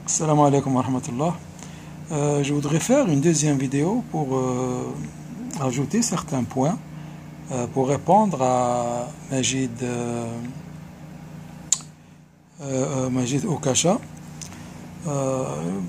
Salam alaikum wa rahmatullah. Je voudrais faire une deuxième vidéo pour ajouter certains points pour répondre à Majid Okasha.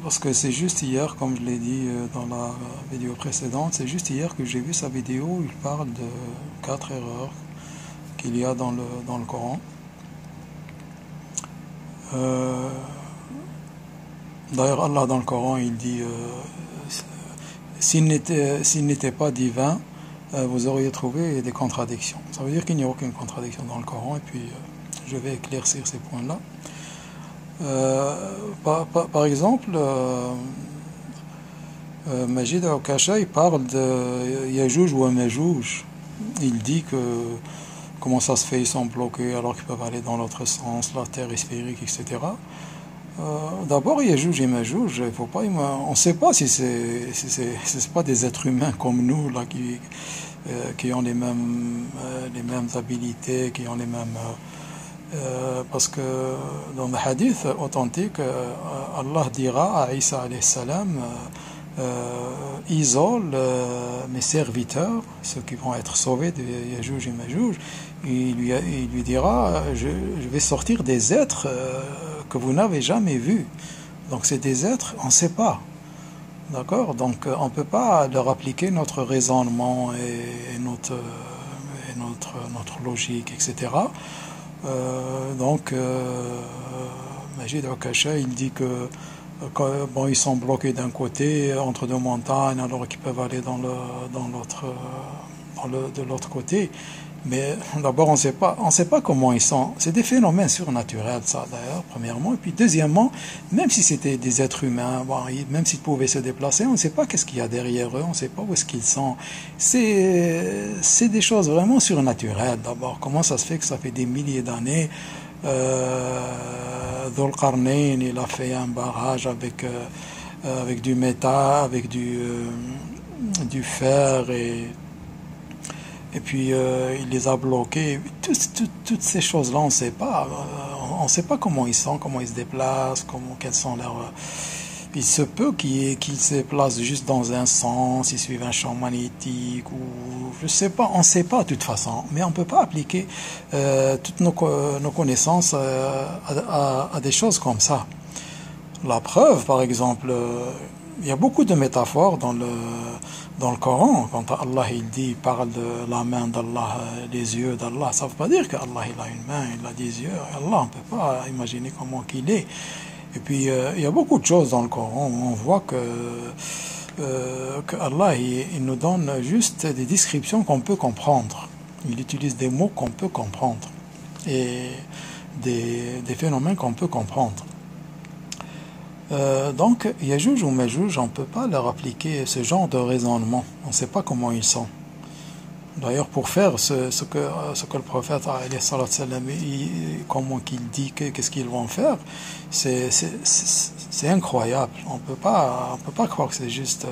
Parce que c'est juste hier, comme je l'ai dit dans la vidéo précédente, c'est juste hier que j'ai vu sa vidéo où il parle de 4 erreurs qu'il y a dans le Coran. D'ailleurs, Allah dans le Coran, il dit s'il n'était pas divin, vous auriez trouvé des contradictions. Ça veut dire qu'il n'y a aucune contradiction dans le Coran, et puis je vais éclaircir ces points-là. Par exemple, Majid Okasha, il parle de Yajouj ou Majouj. Il dit que comment ça se fait, ils sont bloqués alors qu'ils peuvent aller dans l'autre sens, la terre est sphérique, etc. D'abord, Yajouj et Majouj, il faut pas, on ne sait pas si c'est pas des êtres humains comme nous là qui ont les mêmes habilités, qui ont les mêmes parce que dans le hadith authentique, Allah dira à Isa alayhi salam, isole mes serviteurs, ceux qui vont être sauvés de Yajouj et Majouj. Il lui dira, je vais sortir des êtres que vous n'avez jamais vus. Donc c'est des êtres, on ne sait pas. D'accord? Donc on ne peut pas leur appliquer notre raisonnement et notre logique, etc. Majid Okasha, il dit que bon, ils sont bloqués d'un côté entre deux montagnes alors qu'ils peuvent aller de l'autre côté. Mais d'abord, on ne sait pas comment ils sont. C'est des phénomènes surnaturels, ça d'ailleurs, premièrement. Et puis deuxièmement, même si c'était des êtres humains, bon, même s'ils pouvaient se déplacer, on ne sait pas qu'est-ce qu'il y a derrière eux, on ne sait pas où est-ce qu'ils sont. C'est des choses vraiment surnaturelles. D'abord, comment ça se fait que ça fait des milliers d'années, Dhul Qarnayn, il a fait un barrage avec du métal, avec du fer et puis il les a bloqués. Toutes ces choses-là, on ne sait pas. On ne sait pas comment ils sont, comment ils se déplacent, quels sont leurs. Il se peut qu'ils se déplacent juste dans un sens, ils suivent un champ magnétique, ou je sais pas, on ne sait pas de toute façon. Mais on ne peut pas appliquer toutes nos connaissances à des choses comme ça. La preuve, par exemple, il y a beaucoup de métaphores dans le Coran. Quand Allah il parle de la main d'Allah, les yeux d'Allah, ça ne veut pas dire qu'Allah il a une main, il a des yeux. Allah, on ne peut pas imaginer comment qu'il est. Et puis il y a beaucoup de choses dans le Coran où on voit que Allah il nous donne juste des descriptions qu'on peut comprendre. Il utilise des mots qu'on peut comprendre et des phénomènes qu'on peut comprendre. Donc, Yajouj ou Majouj, on ne peut pas leur appliquer ce genre de raisonnement. On ne sait pas comment ils sont. D'ailleurs, pour faire ce que le prophète, comment qu'il dit, qu'est-ce qu'ils vont faire, c'est incroyable. On peut pas croire que c'est juste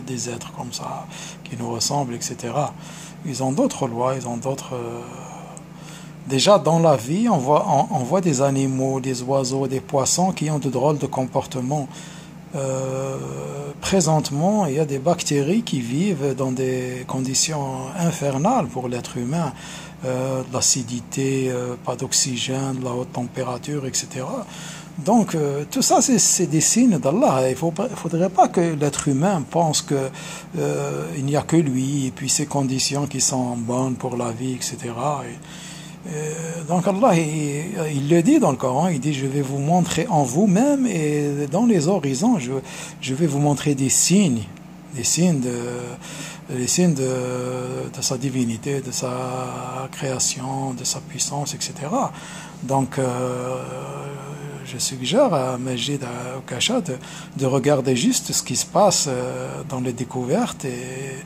des êtres comme ça, qui nous ressemblent, etc. Ils ont d'autres lois, ils ont d'autres... Déjà, dans la vie, on voit des animaux, des oiseaux, des poissons qui ont de drôles de comportements. Présentement, il y a des bactéries qui vivent dans des conditions infernales pour l'être humain. De l'acidité, pas d'oxygène, de la haute température, etc. Donc, tout ça, c'est des signes d'Allah. Il ne faudrait pas que l'être humain pense que il n'y a que lui, et puis ces conditions qui sont bonnes pour la vie, etc. Donc Allah, il le dit dans le Coran, il dit, je vais vous montrer en vous-même et dans les horizons, je vais vous montrer des signes de sa divinité, de sa création, de sa puissance, etc. Donc, je suggère à Majid Okasha de regarder juste ce qui se passe dans les découvertes et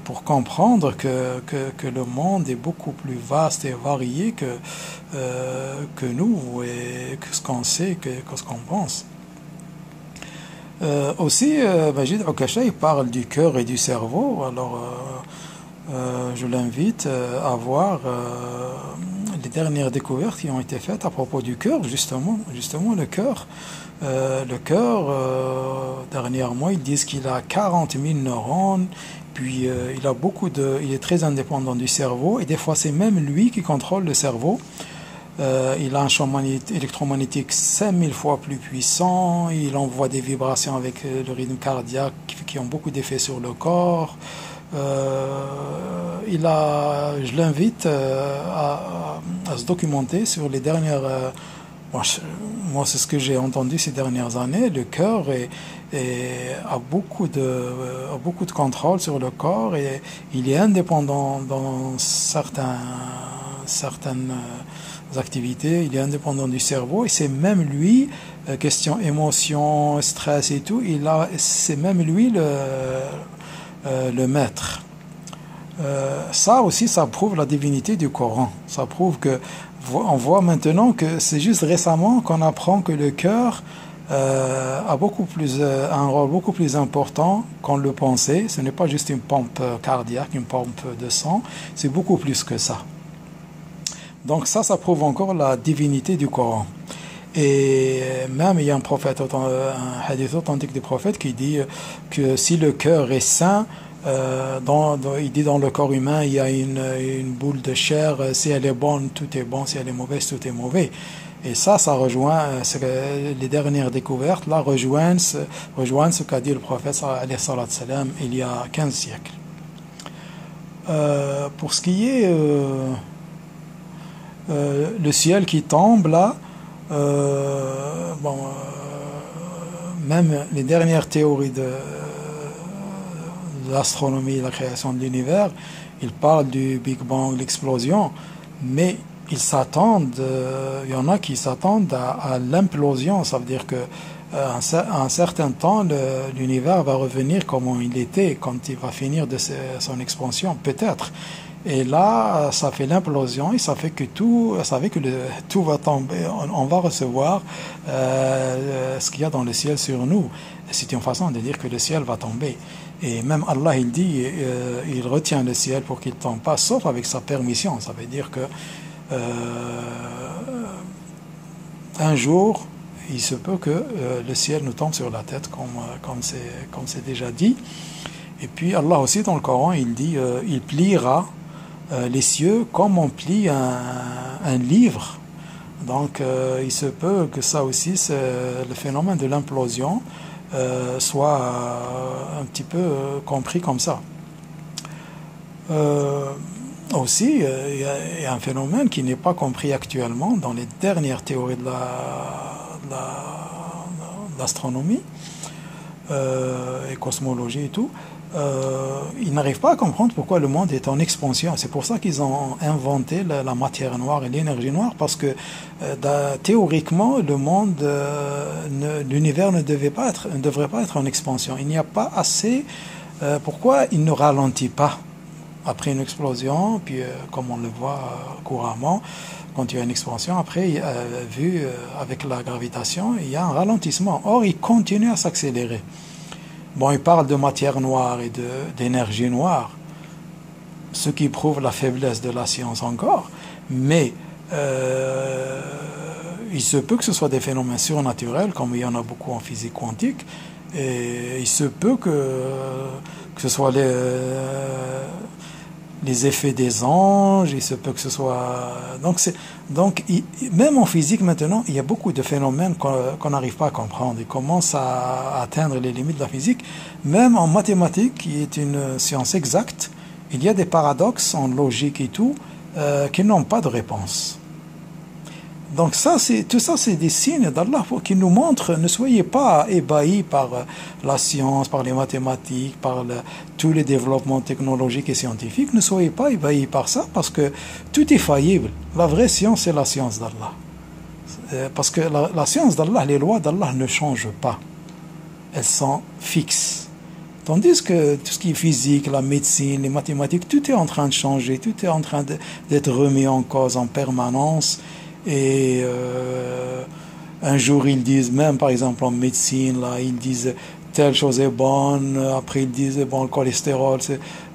pour comprendre que le monde est beaucoup plus vaste et varié que nous et que ce qu'on sait, que ce qu'on pense. Aussi, Majid Okasha, il parle du cœur et du cerveau. Alors, je l'invite à voir les dernières découvertes qui ont été faites à propos du cœur, justement le cœur. Dernièrement, ils disent qu'il a 40 000 neurones, puis il est très indépendant du cerveau, et des fois c'est même lui qui contrôle le cerveau. Il a un champ électromagnétique 5000 fois plus puissant, il envoie des vibrations avec le rythme cardiaque qui ont beaucoup d'effets sur le corps. Je l'invite à se documenter sur les dernières. Moi, c'est ce que j'ai entendu ces dernières années. Le cœur a beaucoup de contrôle sur le corps et il est indépendant dans certaines activités. Il est indépendant du cerveau et c'est même lui, question émotion, stress et tout. C'est même lui le maître. Ça aussi, ça prouve la divinité du Coran. Ça prouve on voit maintenant que c'est juste récemment qu'on apprend que le cœur a un rôle beaucoup plus important qu'on le pensait. Ce n'est pas juste une pompe cardiaque, une pompe de sang, c'est beaucoup plus que ça. Donc ça prouve encore la divinité du Coran. Et même il y a un hadith authentique du prophète qui dit que si le cœur est sain, il dit dans le corps humain il y a une boule de chair, si elle est bonne tout est bon, si elle est mauvaise tout est mauvais. Et ça rejoint les dernières découvertes là rejoignent ce qu'a dit le prophète alayhi salatu salam il y a 15 siècles. Pour ce qui est le ciel qui tombe là, même les dernières théories de l'astronomie, la création de l'univers, ils parlent du Big Bang, l'explosion, mais il y en a qui s'attendent à l'implosion. Ça veut dire que un certain temps, l'univers va revenir comme il était quand il va finir de son expansion, peut-être. Et là, ça fait l'implosion et ça fait que tout va tomber. On va recevoir ce qu'il y a dans le ciel sur nous. C'est une façon de dire que le ciel va tomber. Et même Allah, il dit, il retient le ciel pour qu'il ne tombe pas, sauf avec sa permission. Ça veut dire que un jour, il se peut que le ciel nous tombe sur la tête, comme c'est déjà dit. Et puis Allah aussi, dans le Coran, il dit, il pliera les cieux comme on plie un livre. Donc il se peut que ça aussi, le phénomène de l'implosion soit un petit peu compris comme ça. Aussi, il y a un phénomène qui n'est pas compris actuellement dans les dernières théories de l'astronomie et cosmologie et tout. Ils n'arrivent pas à comprendre pourquoi le monde est en expansion. C'est pour ça qu'ils ont inventé la matière noire et l'énergie noire, parce que théoriquement, l'univers ne devrait pas être en expansion. Il n'y a pas assez. Pourquoi il ne ralentit pas après une explosion, puis comme on le voit couramment, quand il y a une expansion, après, vu avec la gravitation, il y a un ralentissement. Or, il continue à s'accélérer. Bon, il parle de matière noire et d'énergie noire, ce qui prouve la faiblesse de la science encore, mais il se peut que ce soit des phénomènes surnaturels, comme il y en a beaucoup en physique quantique, et il se peut que ce soit les effets des anges, il se peut que ce soit... Même en physique maintenant, il y a beaucoup de phénomènes qu'on n'arrive pas à comprendre. Ils commencent à atteindre les limites de la physique. Même en mathématiques, qui est une science exacte, il y a des paradoxes en logique et tout, qui n'ont pas de réponse. Donc tout ça, c'est des signes d'Allah qui nous montrent, ne soyez pas ébahis par la science, par les mathématiques, par tous les développements technologiques et scientifiques. Ne soyez pas ébahis par ça, parce que tout est faillible. La vraie science, c'est la science d'Allah. Parce que la science d'Allah, les lois d'Allah ne changent pas. Elles sont fixes. Tandis que tout ce qui est physique, la médecine, les mathématiques, tout est en train de changer, tout est en train d'être remis en cause en permanence. Et un jour ils disent, même par exemple en médecine, là, ils disent telle chose est bonne, après ils disent bon le cholestérol,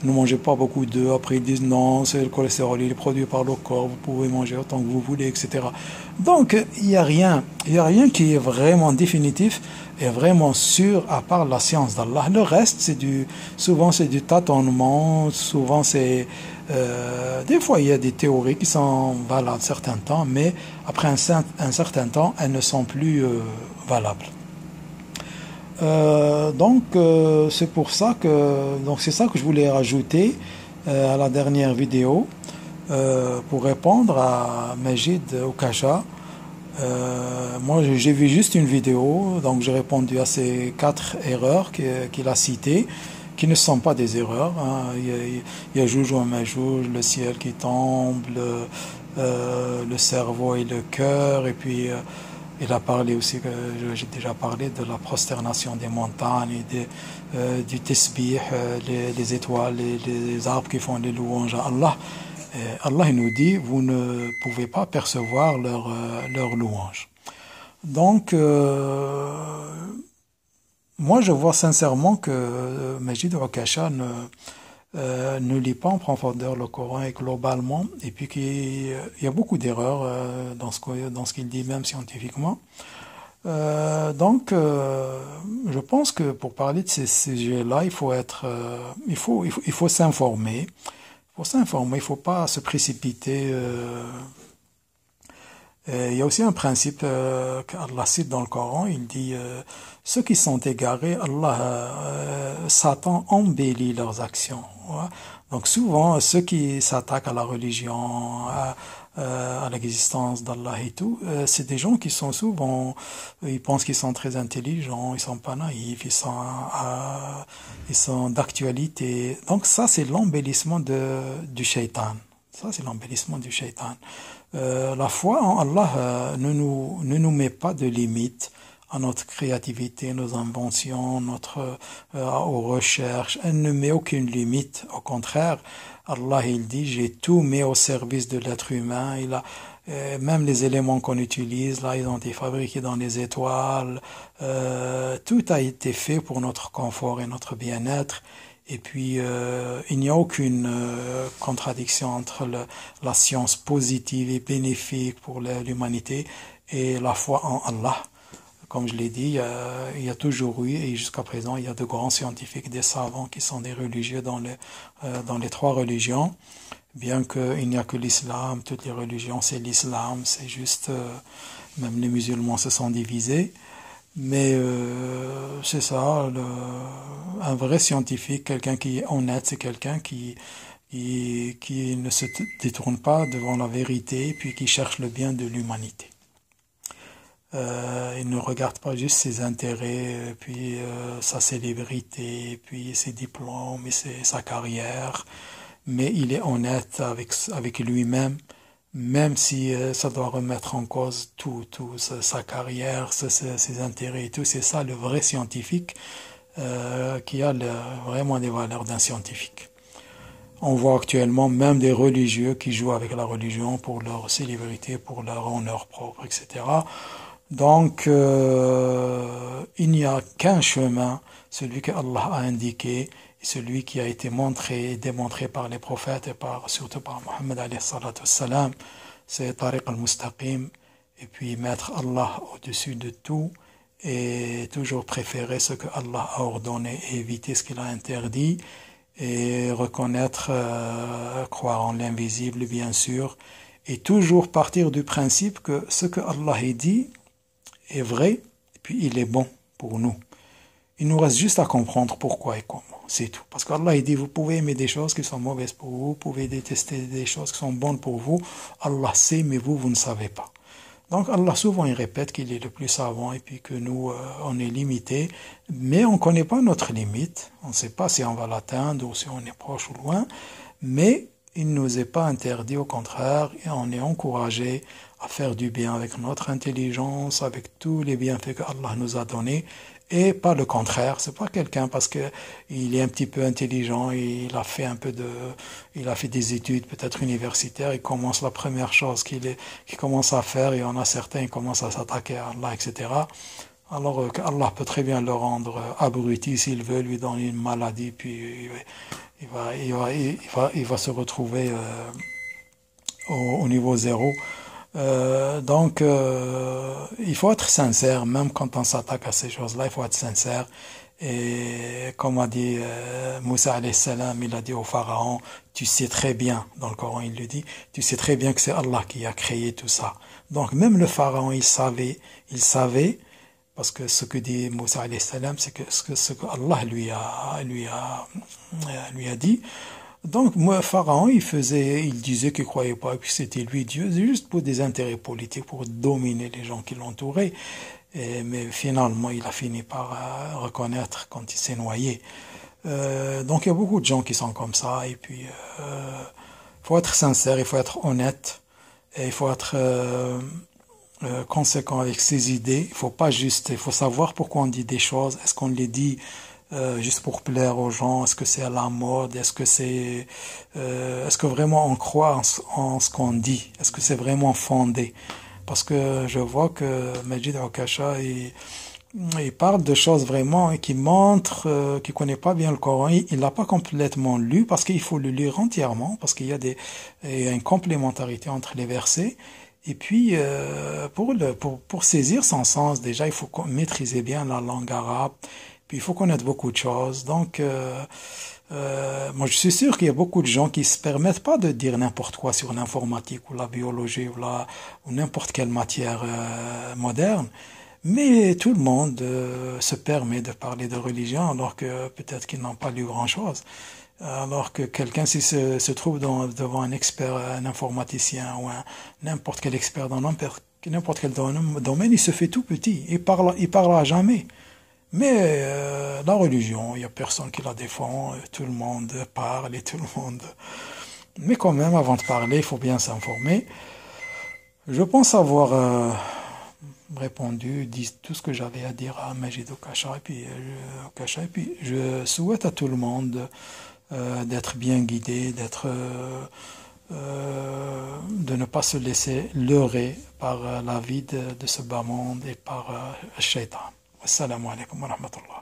ne mangez pas beaucoup d'œufs, après ils disent non, c'est le cholestérol, il est produit par le corps, vous pouvez manger autant que vous voulez, etc. Donc il n'y a rien, qui est vraiment définitif et vraiment sûr à part la science d'Allah. Le reste souvent c'est du tâtonnement, souvent c'est des fois il y a des théories qui sont valables certains temps, mais après un certain temps elles ne sont plus valables. C'est pour ça que c'est ça que je voulais rajouter à la dernière vidéo pour répondre à Majid Okasha. Moi j'ai vu juste une vidéo, donc j'ai répondu à ces 4 erreurs qu'il a citées, qui ne sont pas des erreurs, hein. Il y a Joujou et Majouj, le ciel qui tombe, le cerveau et le cœur, et puis il a parlé aussi, j'ai déjà parlé de la prosternation des montagnes, et du tesbih, les étoiles, les arbres qui font les louanges à Allah. Allah il nous dit, vous ne pouvez pas percevoir leur louange. Donc, moi je vois sincèrement que Majid Okasha ne lit pas en profondeur le Coran et globalement, et puis qu'il y a beaucoup d'erreurs dans ce qu'il dit même scientifiquement. Je pense que pour parler de ces sujets-là, il faut s'informer. Il ne faut pas se précipiter. Il y a aussi un principe qu'Allah cite dans le Coran, il dit ceux qui sont égarés, Satan embellit leurs actions. Ouais. Donc souvent, ceux qui s'attaquent à la religion, à l'existence d'Allah et tout, c'est des gens qui sont souvent, ils pensent qu'ils sont très intelligents, ils sont pas naïfs, ils sont d'actualité. Donc ça, c'est l'embellissement du shaitan. Ça, c'est l'embellissement du shaitan. La foi en Allah ne nous met pas de limites à notre créativité, nos inventions, aux recherches. Elle ne met aucune limite. Au contraire, Allah il dit, j'ai tout mis au service de l'être humain. Même les éléments qu'on utilise, là, ils ont été fabriqués dans les étoiles. Tout a été fait pour notre confort et notre bien-être. Et puis, il n'y a aucune contradiction entre la science positive et bénéfique pour l'humanité et la foi en Allah. Comme je l'ai dit, il y a toujours eu, et jusqu'à présent, il y a de grands scientifiques, des savants qui sont des religieux dans les 3 religions. Bien qu'il n'y a que l'islam, toutes les religions, c'est l'islam, c'est juste, même les musulmans se sont divisés. Mais c'est ça, un vrai scientifique, quelqu'un qui est honnête, c'est quelqu'un qui ne se détourne pas devant la vérité, puis qui cherche le bien de l'humanité. Il ne regarde pas juste ses intérêts, puis sa célébrité, puis ses diplômes et sa carrière, mais il est honnête avec lui-même, même si ça doit remettre en cause tout sa carrière, ses intérêts et tout. C'est ça le vrai scientifique qui a vraiment des valeurs d'un scientifique. On voit actuellement même des religieux qui jouent avec la religion pour leur célébrité, pour leur honneur propre, etc. Donc, il n'y a qu'un chemin, celui que Allah a indiqué, et celui qui a été montré et démontré par les prophètes et surtout par Mohammed alayhi salatu wassalam, c'est Tariq al-Mustaqim, et puis mettre Allah au-dessus de tout, et toujours préférer ce que Allah a ordonné et éviter ce qu'il a interdit, et reconnaître, croire en l'invisible bien sûr, et toujours partir du principe que ce que Allah a dit est vrai, et puis il est bon pour nous. Il nous reste juste à comprendre pourquoi et comment, c'est tout. Parce qu'Allah il dit, vous pouvez aimer des choses qui sont mauvaises pour vous, vous pouvez détester des choses qui sont bonnes pour vous, Allah sait, mais vous ne savez pas. Donc Allah souvent il répète qu'il est le plus savant et puis que nous on est limité, mais on ne connaît pas notre limite, on ne sait pas si on va l'atteindre ou si on est proche ou loin, mais il ne nous est pas interdit, au contraire, et on est encouragé à faire du bien avec notre intelligence, avec tous les bienfaits que Allah nous a donnés, et pas le contraire. C'est pas quelqu'un parce que il est un petit peu intelligent, il a fait des études peut-être universitaires, il commence la première chose qu'il commence à faire, et on a certains qui commencent à s'attaquer à Allah, etc. Alors qu'Allah peut très bien le rendre abruti s'il veut, lui donner une maladie, puis il va se retrouver au niveau zéro. Il faut être sincère, même quand on s'attaque à ces choses-là, il faut être sincère. Et comme a dit Moussa alayhi salam, il a dit au pharaon, tu sais très bien, dans le Coran il le dit, tu sais très bien que c'est Allah qui a créé tout ça. Donc même le pharaon, il savait, parce que ce que dit Moussa alayhi salam, c'est que ce que Allah lui a dit. Donc, moi, Pharaon, il disait qu'il croyait pas que c'était lui Dieu, c'est juste pour des intérêts politiques, pour dominer les gens qui l'entouraient. Mais finalement, il a fini par reconnaître quand il s'est noyé. Donc, il y a beaucoup de gens qui sont comme ça. Et puis, faut être sincère, il faut être honnête, et il faut être conséquent avec ses idées. Il faut savoir pourquoi on dit des choses. Est-ce qu'on les dit juste pour plaire aux gens? Est-ce que c'est à la mode? Est-ce que vraiment on croit en ce qu'on dit? Est-ce que c'est vraiment fondé? Parce que je vois que Majid Okasha, il parle de choses vraiment qui montrent qu'il connaît pas bien le Coran. Il l'a pas complètement lu parce qu'il faut le lire entièrement, parce il y a une complémentarité entre les versets. Et puis, pour saisir son sens, déjà, il faut maîtriser bien la langue arabe. Puis il faut connaître beaucoup de choses. Donc, moi, je suis sûr qu'il y a beaucoup de gens qui se permettent pas de dire n'importe quoi sur l'informatique ou la biologie ou n'importe quelle matière moderne. Mais tout le monde se permet de parler de religion alors que peut-être qu'ils n'ont pas lu grand-chose. Alors que quelqu'un, s'il se trouve devant un expert, un informaticien ou n'importe quel expert dans n'importe quel domaine, il se fait tout petit. Il parlera jamais. Mais la religion, il n'y a personne qui la défend, tout le monde parle et tout le monde... Mais quand même, avant de parler, il faut bien s'informer. Je pense avoir répondu, dit tout ce que j'avais à dire à Majid Okasha, et puis je souhaite à tout le monde d'être bien guidé, de ne pas se laisser leurrer par la vie de ce bas monde et par le shaitan. Assalamu alaikum wa rahmatullah.